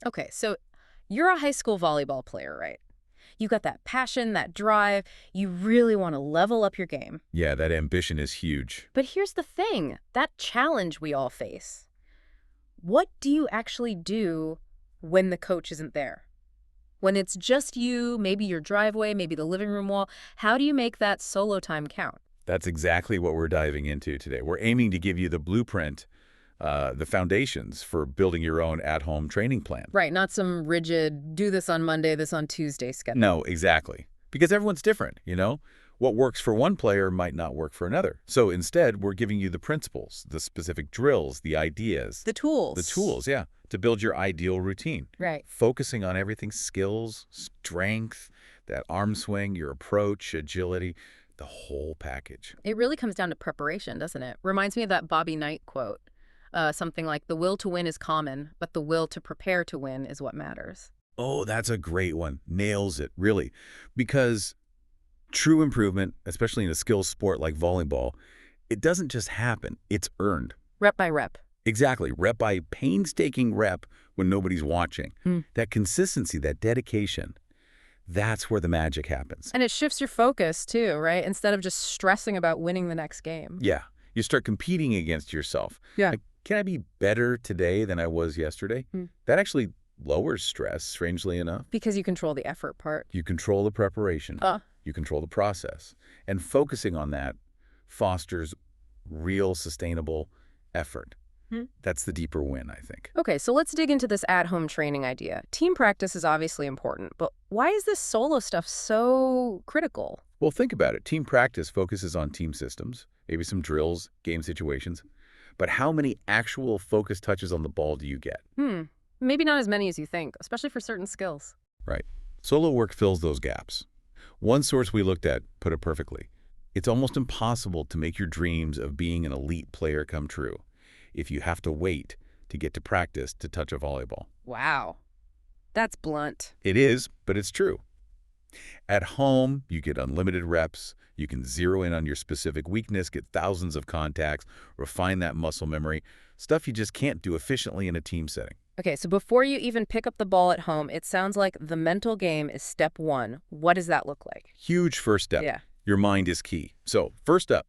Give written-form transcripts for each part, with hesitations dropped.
Okay, so you're a high school volleyball player, right? You got that passion, that drive. You really want to level up your game. Yeah, that ambition is huge. But here's the thing, that challenge we all face. What do you actually do when the coach isn't there? When it's just you, maybe your driveway, maybe the living room wall, how do you make that solo time count? That's exactly what we're diving into today. We're aiming to give you the blueprint, the foundations for building your own at-home training plan. Right, not some rigid, do this on Monday, this on Tuesday schedule. No, exactly. Because everyone's different, you know? What works for one player might not work for another. So instead, we're giving you the principles, the specific drills, the ideas, The tools. the tools, yeah, to build your ideal routine. Right. Focusing on everything skills, strength, that arm swing, your approach, agility, the whole package. It really comes down to preparation, doesn't it? Reminds me of that Bobby Knight quote. Something like, the will to win is common, but the will to prepare to win is what matters. Oh, that's a great one. Nails it, really. Because true improvement, especially in a skills sport like volleyball, it doesn't just happen. It's earned. Rep by rep. Exactly. Rep by painstaking rep when nobody's watching. Hmm. That consistency, that dedication, that's where the magic happens. And it shifts your focus, too, right? Instead of just stressing about winning the next game. Yeah. You start competing against yourself. Yeah. Like, can I be better today than I was yesterday? Hmm. That actually lowers stress, strangely enough. Because you control the effort part. You control the preparation. You control the process. And focusing on that fosters real, sustainable effort. That's the deeper win, I think. Okay, so let's dig into this at-home training idea. Team practice is obviously important, but why is this solo stuff so critical? Well, think about it. Team practice focuses on team systems, maybe some drills, game situations. But how many actual focus touches on the ball do you get? Maybe not as many as you think, especially for certain skills. Right. Solo work fills those gaps. One source we looked at put it perfectly. It's almost impossible to make your dreams of being an elite player come true if you have to wait to get to practice to touch a volleyball. Wow. That's blunt. It is, but it's true. At home, you get unlimited reps. You can zero in on your specific weakness, get thousands of contacts, refine that muscle memory, stuff you just can't do efficiently in a team setting. Okay, so before you even pick up the ball at home, it sounds like the mental game is step one. What does that look like? Huge first step. Yeah. Your mind is key. So first up,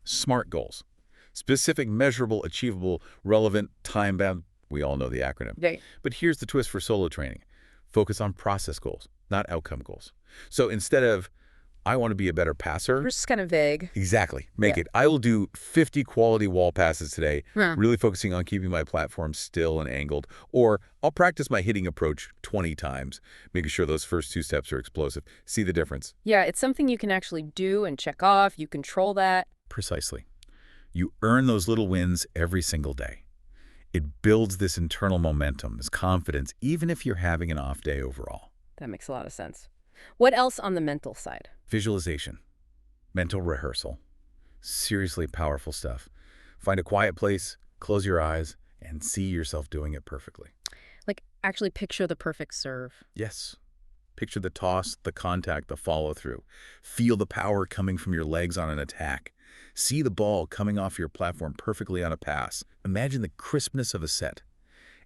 SMART goals. Specific, measurable, achievable, relevant, time-bound. We all know the acronym. Right. But here's the twist for solo training. Focus on process goals, not outcome goals. So instead of, I want to be a better passer. We're just kind of vague. Exactly. Make Yeah. it. I will do 50 quality wall passes today, Huh. really focusing on keeping my platform still and angled. Or I'll practice my hitting approach 20 times, making sure those first two steps are explosive. See the difference? Yeah, it's something you can actually do and check off. You control that. Precisely. You earn those little wins every single day. It builds this internal momentum, this confidence, even if you're having an off day overall. That makes a lot of sense. What else on the mental side? Visualization, mental rehearsal, seriously powerful stuff. Find a quiet place, close your eyes, and see yourself doing it perfectly. Like, actually picture the perfect serve. Yes. Picture the toss, the contact, the follow-through. Feel the power coming from your legs on an attack. See the ball coming off your platform perfectly on a pass. Imagine the crispness of a set.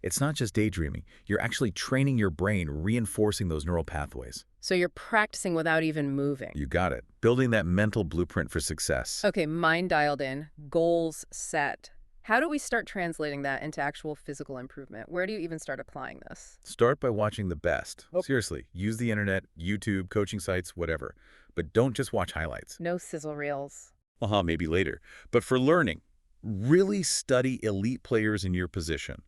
It's not just daydreaming. You're actually training your brain, reinforcing those neural pathways. So you're practicing without even moving. You got it. Building that mental blueprint for success. Okay, mind dialed in, goals set. How do we start translating that into actual physical improvement? Where do you even start applying this? Start by watching the best. Seriously, use the internet, YouTube, coaching sites, whatever. But don't just watch highlights. No sizzle reels. Maybe later. But for learning, really study elite players in your position.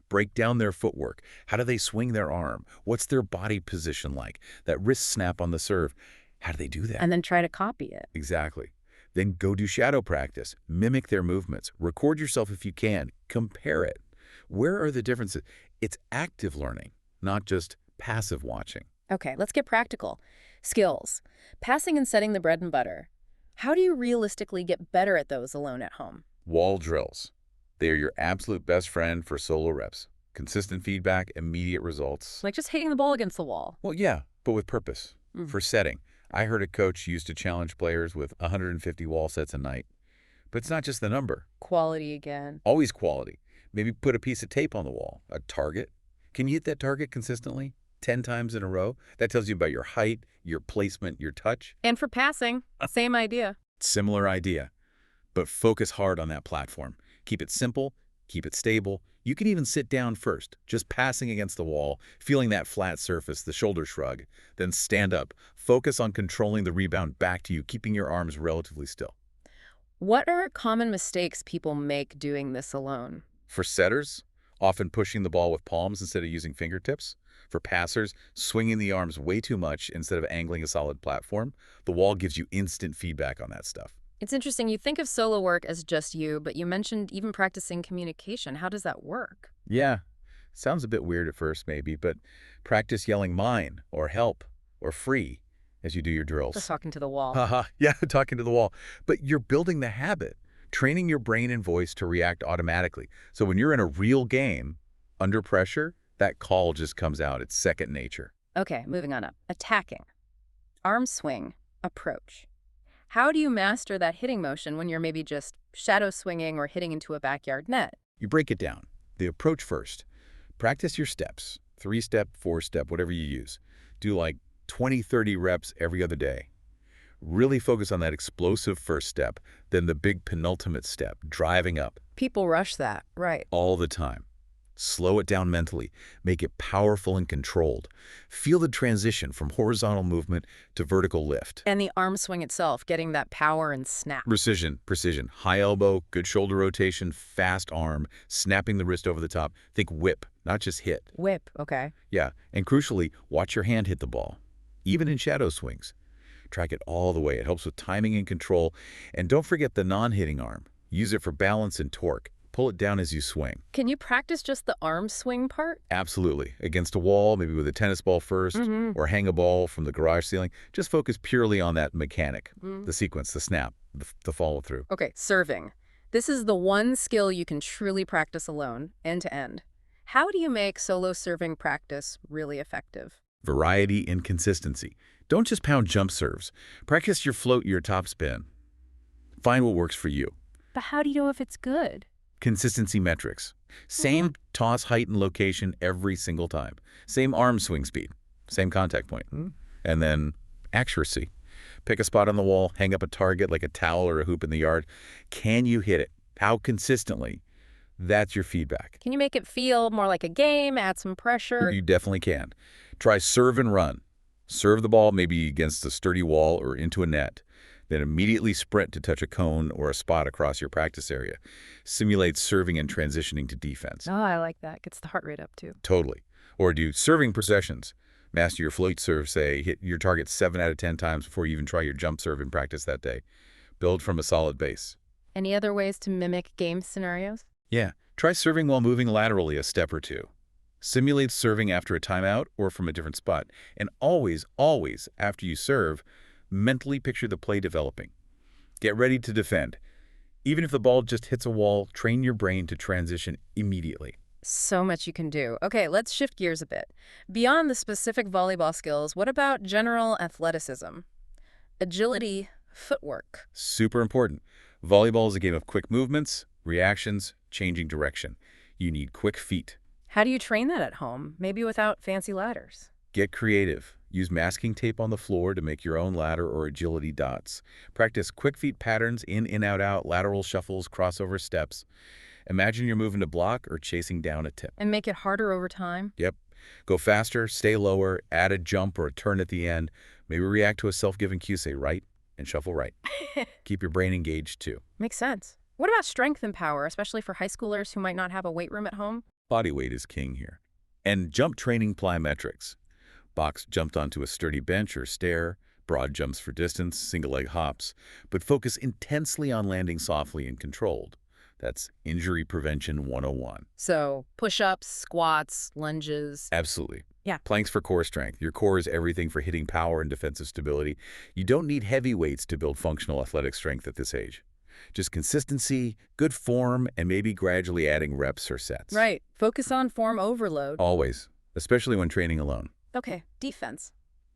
Break down their footwork. How do they swing their arm? What's their body position like? That wrist snap on the serve. How do they do that? And then try to copy it. Exactly. Then go do shadow practice. Mimic their movements. Record yourself if you can. Compare it. Where are the differences? It's active learning, not just passive watching. Okay, let's get practical. Skills. Passing and setting the bread and butter. How do you realistically get better at those alone at home? Wall drills. They are your absolute best friend for solo reps. Consistent feedback, immediate results. Like just hitting the ball against the wall. Well, yeah, but with purpose. For setting. I heard a coach used to challenge players with 150 wall sets a night. But it's not just the number. Quality again. Always quality. Maybe put a piece of tape on the wall, a target, Can you hit that target consistently? 10 times in a row? That tells you about your height, your placement, your touch. And for passing, same idea. Similar idea, but focus hard on that platform. Keep it simple, keep it stable. You can even sit down first, just passing against the wall, feeling that flat surface, the shoulder shrug. Then stand up. Focus on controlling the rebound back to you, keeping your arms relatively still. What are common mistakes people make doing this alone? For setters, often pushing the ball with palms instead of using fingertips. For passers, swinging the arms way too much instead of angling a solid platform. The wall gives you instant feedback on that stuff. It's interesting. You think of solo work as just you, but you mentioned even practicing communication. How does that work? Yeah, sounds a bit weird at first maybe, but practice yelling mine or help or free as you do your Just drills. talking to the wall. Haha, yeah, talking to the wall. But you're building the habit, training your brain and voice to react automatically. So when you're in a real game, under pressure, that call just comes out. It's second nature. Okay, moving on up. Attacking. Arm swing. Approach. How do you master that hitting motion when you're maybe just shadow swinging or hitting into a backyard net? You break it down. The approach first. Practice your steps. 3-step, 4-step, whatever you use. Do like 20, 30 reps every other day. Really focus on that explosive first step, then the big penultimate step, driving up People rush that, right? all the time. Slow it down mentally. Make it powerful and controlled. Feel the transition from horizontal movement to vertical lift. And the arm swing itself, getting that power and snap. Precision, precision. High elbow, good shoulder rotation, fast arm, snapping the wrist over the top. Think whip, not just hit. Whip, okay. Yeah, and crucially, watch your hand hit the ball, even in shadow swings. Track it all the way. It helps with timing and control. And don't forget the non-hitting arm. Use it for balance and torque. Pull it down as you swing. Can you practice just the arm swing part? Absolutely. Against a wall, maybe with a tennis ball first, or hang a ball from the garage ceiling. Just focus purely on that mechanic, the sequence, the snap, the follow-through. Okay, serving. This is the one skill you can truly practice alone, end to end. How do you make solo serving practice really effective? Variety and consistency. Don't just pound jump serves. Practice your float, your top spin. Find what works for you. But how do you know if it's good? Consistency metrics. Same toss height and location every single time. Same arm swing speed. Same contact point. And then accuracy. Pick a spot on the wall, hang up a target like a towel or a hoop in the yard. Can you hit it? How consistently? That's your feedback. Can you make it feel more like a game, add some pressure? You definitely can. Try serve and run. Serve the ball maybe against a sturdy wall or into a net. Then immediately sprint to touch a cone or a spot across your practice area. Simulate serving and transitioning to defense. Oh, I like that. Gets the heart rate up too. Totally. Or do serving processions. Master your float serve, say, hit your target 7 out of 10 times before you even try your jump serve in practice that day. Build from a solid base. Any other ways to mimic game scenarios? Yeah, try serving while moving laterally a step or two. Simulate serving after a timeout or from a different spot. And always, always, after you serve, mentally picture the play developing. Get ready to defend. Even if the ball just hits a wall, train your brain to transition immediately. So much you can do. Okay, let's shift gears a bit. Beyond the specific volleyball skills, what about general athleticism? Agility, footwork. Super important. Volleyball is a game of quick movements, reactions, changing direction. You need quick feet. How do you train that at home? Maybe without fancy ladders. Get creative. Use masking tape on the floor to make your own ladder or agility dots. Practice quick feet patterns in, out, out, lateral shuffles, crossover steps. Imagine you're moving to block or chasing down a tip. And make it harder over time? Yep. Go faster, stay lower, add a jump or a turn at the end. Maybe react to a self-given cue, say right, and shuffle right. Keep your brain engaged too. Makes sense. What about strength and power, especially for high schoolers who might not have a weight room at home? Body weight is king here. And jump training plyometrics. Box jumped onto a sturdy bench or stair, broad jumps for distance, single leg hops, but focus intensely on landing softly and controlled. That's injury prevention 101. So push-ups, squats, lunges. Absolutely. Yeah. Planks for core strength. Your core is everything for hitting power and defensive stability. You don't need heavy weights to build functional athletic strength at this age. Just consistency, good form, and maybe gradually adding reps or sets. Right. Focus on form overload. Always, especially when training alone. Okay, defense.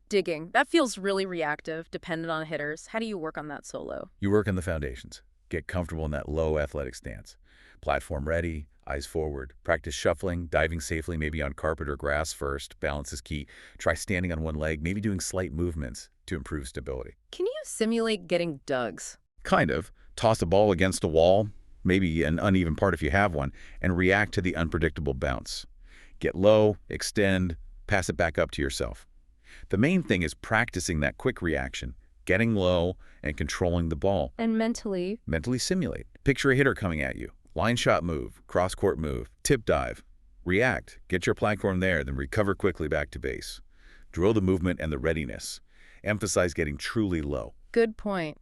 Digging. That feels really reactive, dependent on hitters. How do you work on that solo? You work on the foundations. Get comfortable in that low athletic stance. Platform ready, Eyes forward. Practice shuffling, diving safely, maybe on carpet or grass first. Balance is key. Try standing on one leg, maybe doing slight movements to improve stability. Can you simulate getting dugs? Kind of. Toss a ball against a wall, maybe an uneven part if you have one, and react to the unpredictable bounce. Get low, extend, pass it back up to yourself. The main thing is practicing that quick reaction, getting low, and controlling the ball. And mentally? Mentally simulate. Picture a hitter coming at you. Line shot move, cross-court move, tip dive. React. Get your platform there, then recover quickly back to base. Drill the movement and the readiness. Emphasize getting truly low. Good point.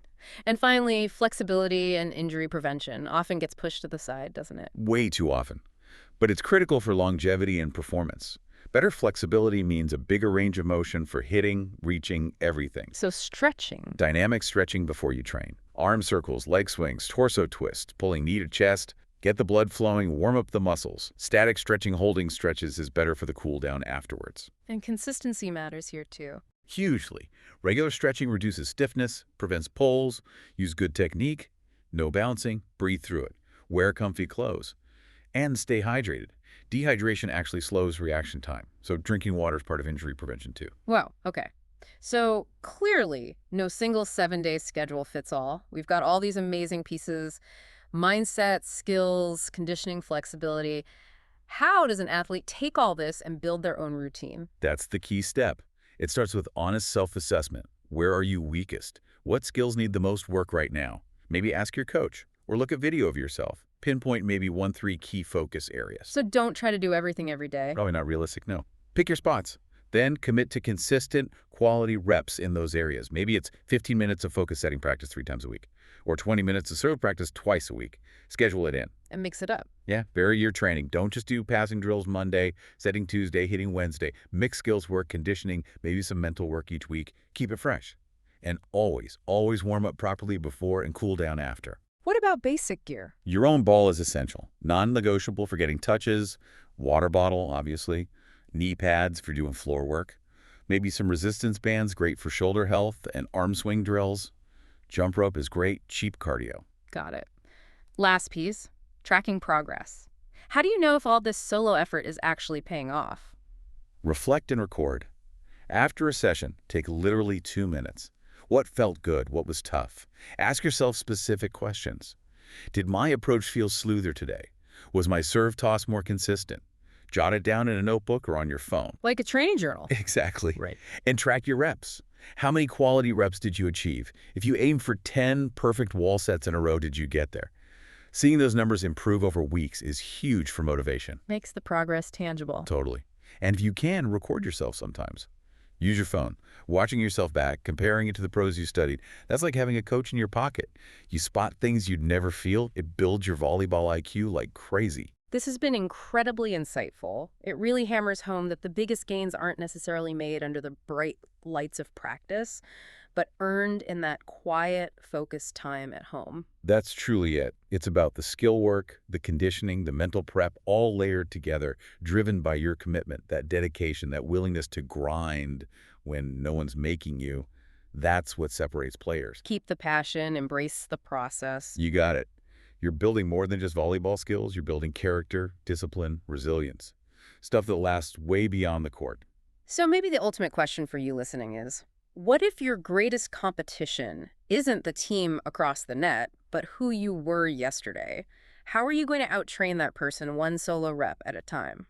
And finally, flexibility and injury prevention often gets pushed to the side, doesn't it? Way too often. But it's critical for longevity and performance. Better flexibility means a bigger range of motion for hitting, reaching, everything. So stretching. Dynamic stretching before you train. Arm circles, leg swings, torso twist, pulling knee to chest. Get the blood flowing, warm up the muscles. Static stretching, holding stretches is better for the cool down afterwards. And consistency matters here too. Hugely. Regular stretching reduces stiffness, prevents pulls, use good technique, no bouncing, breathe through it, wear comfy clothes, and stay hydrated. Dehydration actually slows reaction time, so drinking water is part of injury prevention too. Wow, okay. So clearly, no single 7-day schedule fits all. We've got all these amazing pieces, mindset, skills, conditioning, flexibility. How does an athlete take all this and build their own routine? That's the key step. It starts with honest self-assessment. Where are you weakest? What skills need the most work right now? Maybe ask your coach or look at video of yourself. Pinpoint maybe 1-3 key focus areas. So don't try to do everything every day. Probably not realistic, no. Pick your spots. Then commit to consistent, quality reps in those areas. Maybe it's 15 minutes of focus setting practice 3 times a week, or 20 minutes of serve practice twice a week. Schedule it in. And mix it up. Yeah, vary your training. Don't just do passing drills Monday, setting Tuesday, hitting Wednesday. Mix skills work, conditioning, maybe some mental work each week. Keep it fresh. And always warm up properly before and cool down after. What about basic gear? Your own ball is essential. Non-negotiable for getting touches, water bottle, obviously, knee pads for doing floor work, maybe some resistance bands, great for shoulder health, and arm swing drills. Jump rope is great, cheap cardio. Got it. Last piece, tracking progress. How do you know if all this solo effort is actually paying off? Reflect and record. After a session, take literally 2 minutes. What felt good? What was tough? Ask yourself specific questions. Did my approach feel smoother today? Was my serve toss more consistent? Jot it down in a notebook or on your phone. Like a training journal. Exactly. Right. And track your reps. How many quality reps did you achieve? If you aim for 10 perfect wall sets in a row, did you get there? Seeing those numbers improve over weeks is huge for motivation. Makes the progress tangible. Totally. And if you can, record yourself sometimes. Use your phone. Watching yourself back, comparing it to the pros you studied, that's like having a coach in your pocket. You spot things you'd never feel. It builds your volleyball IQ like crazy. This has been incredibly insightful. It really hammers home that the biggest gains aren't necessarily made under the bright lights of practice, but earned in that quiet, focused time at home. That's truly it. It's about the skill work, the conditioning, the mental prep, all layered together, driven by your commitment, that dedication, that willingness to grind when no one's making you. That's what separates players. Keep the passion, embrace the process. You got it. You're building more than just volleyball skills. You're building character, discipline, resilience. Stuff that lasts way beyond the court. So maybe the ultimate question for you listening is, what if your greatest competition isn't the team across the net, but who you were yesterday? How are you going to out-train that person one solo rep at a time?